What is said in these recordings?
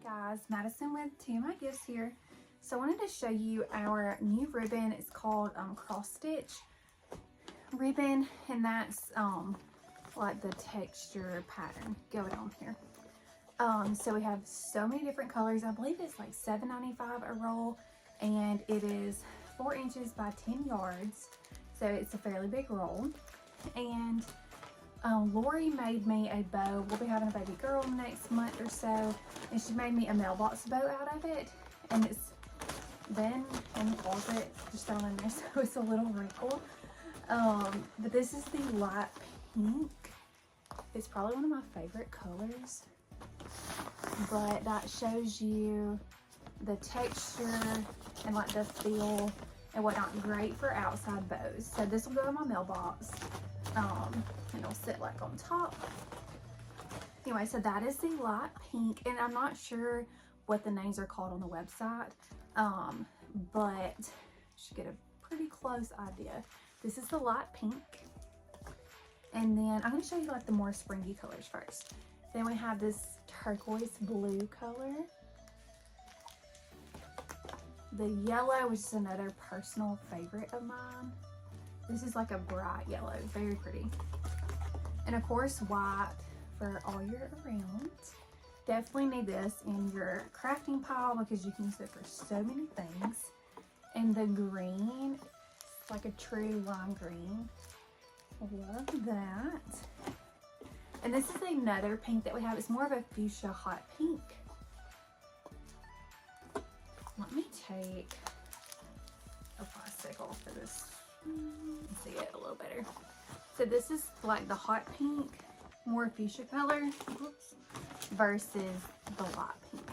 guys, Madison with TMI Gifts here. So I wanted to show you our new ribbon. It's called cross stitch ribbon, and that's like the texture pattern going on here. So we have so many different colors. I believe it's like $7.95 a roll, and it is 4 inches by 10 yards. So it's a fairly big roll. And Lori made me a bow. We'll be having a baby girl next month or so, and she made me a mailbox bow out of it, and it's been in the closet just thrown in there, so it's a little wrinkled. But this is the light pink. It's probably one of my favorite colors, but that shows you the texture and like the feel and whatnot. Great for outside bows. So this will go in my mailbox. And it'll sit like on top. Anyway, so that is the light pink, and I'm not sure what the names are called on the website, but you should get a pretty close idea. This is the light pink, and then I'm going to show you like the more springy colors first. Then we have this turquoise blue color, the yellow, which is another personal favorite of mine. This is like a bright yellow, very pretty. And of course, white for all year around. Definitely need this in your crafting pile because you can use it for so many things. And the green, it's like a true lime green. Love that. And this is another pink that we have. It's more of a fuchsia hot pink. Let me take a plastic off of this. See it a little better. So this is like the hot pink, more fuchsia color, versus the light pink.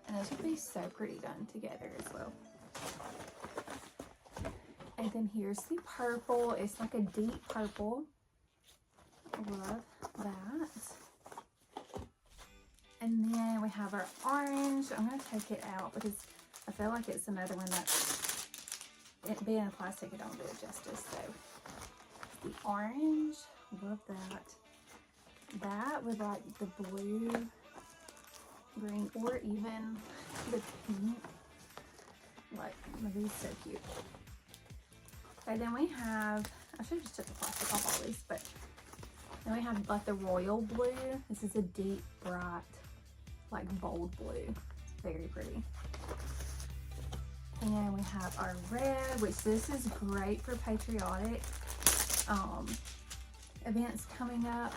And those would be so pretty done together as well. And then here's the purple. It's like a deep purple. Love that. And then we have our orange. I'm going to take it out because I feel like it's another one that's, it being a plastic, it don't do it justice. So the orange, love that. That with like the blue, green, or even the pink. Like, these so cute. Okay, then we have, I should have just took the plastic off all these, but then we have like the royal blue. This is a deep, bright, like bold blue. Very pretty. And we have our red, which this is great for patriotic events coming up.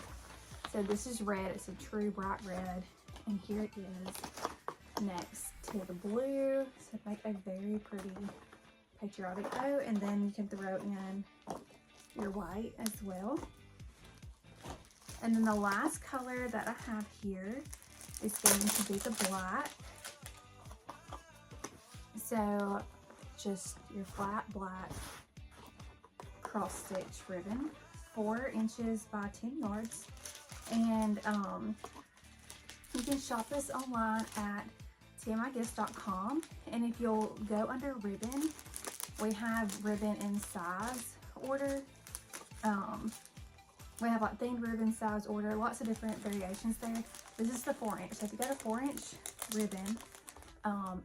So this is red. It's a true bright red. And here it is next to the blue. So make a very pretty patriotic bow. And then you can throw in your white as well. And then the last color that I have here is going to be the black. So just your flat black cross stitch ribbon, 4 inches by 10 yards. And you can shop this online at tmigifts.com. And if you'll go under ribbon, we have ribbon in size order. We have like themed ribbon size order, lots of different variations there. This is the 4 inch. So if you got a 4 inch ribbon,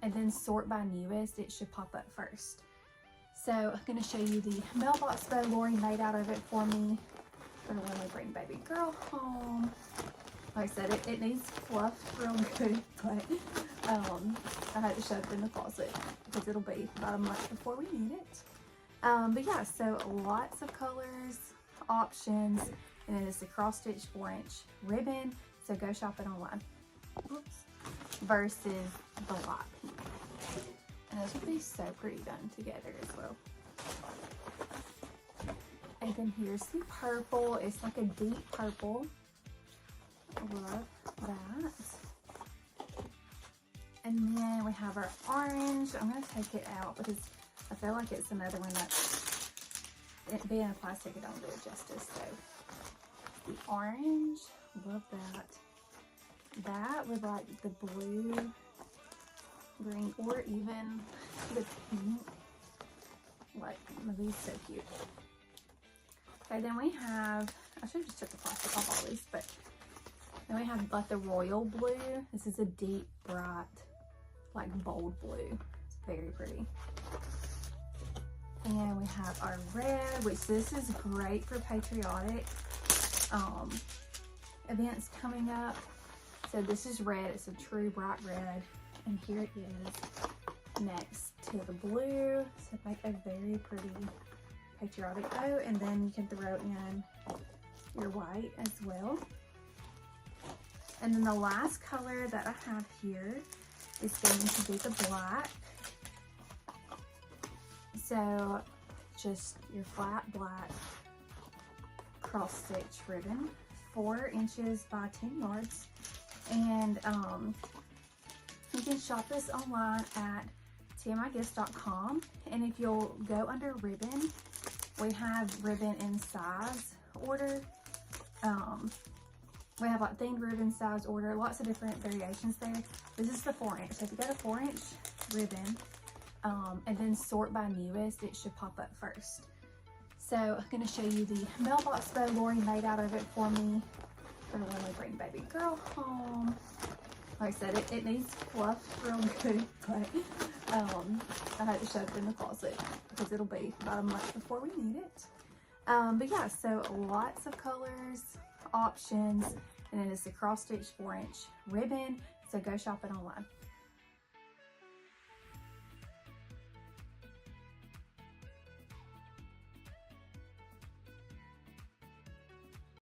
and then sort by newest, it should pop up first. So I'm going to show you the mailbox bow Lori made out of it for me for when we bring baby girl home. Like I said, it needs fluffed real good, but I had to shove it in the closet because it'll be about a month before we need it. But yeah, so lots of colors, options, and then it's the cross stitch 4 inch ribbon. So go shop it online. Oops. Versus the light pink. And those would be so pretty done together as well. And then here's the purple. It's like a deep purple. Love that. And then we have our orange. I'm going to take it out because I feel like it's another one that's, it being a plastic, it don't do it justice. So the orange, love that. That with like the blue, green, or even the pink. Like, these so cute. Okay, then we have, I should have just took the plastic off all these, but Then we have like the royal blue. This is a deep, bright, like bold blue. It's very pretty. And we have our red, which this is great for patriotic events coming up. So this is red. It's a true bright red. And here it is next to the blue. So make a very pretty patriotic bow. And then you can throw in your white as well. And then the last color that I have here is going to be the black. So just your flat black cross stitch ribbon, 4 inches by 10 yards. And you can shop this online at tmigifts.com. And if you'll go under ribbon, we have ribbon in size order. We have like themed ribbon size order, lots of different variations there. This is the 4-inch. So if you go to 4-inch ribbon, and then sort by newest, it should pop up first. So I'm going to show you the mailbox bow Lori made out of it for me for when we bring baby girl home. Like I said, it needs fluff real good, but I had to shove it in the closet because it'll be about a month before we need it. But yeah, so lots of colors, options, and then it's the cross stitch 4-inch ribbon. So go shop it online.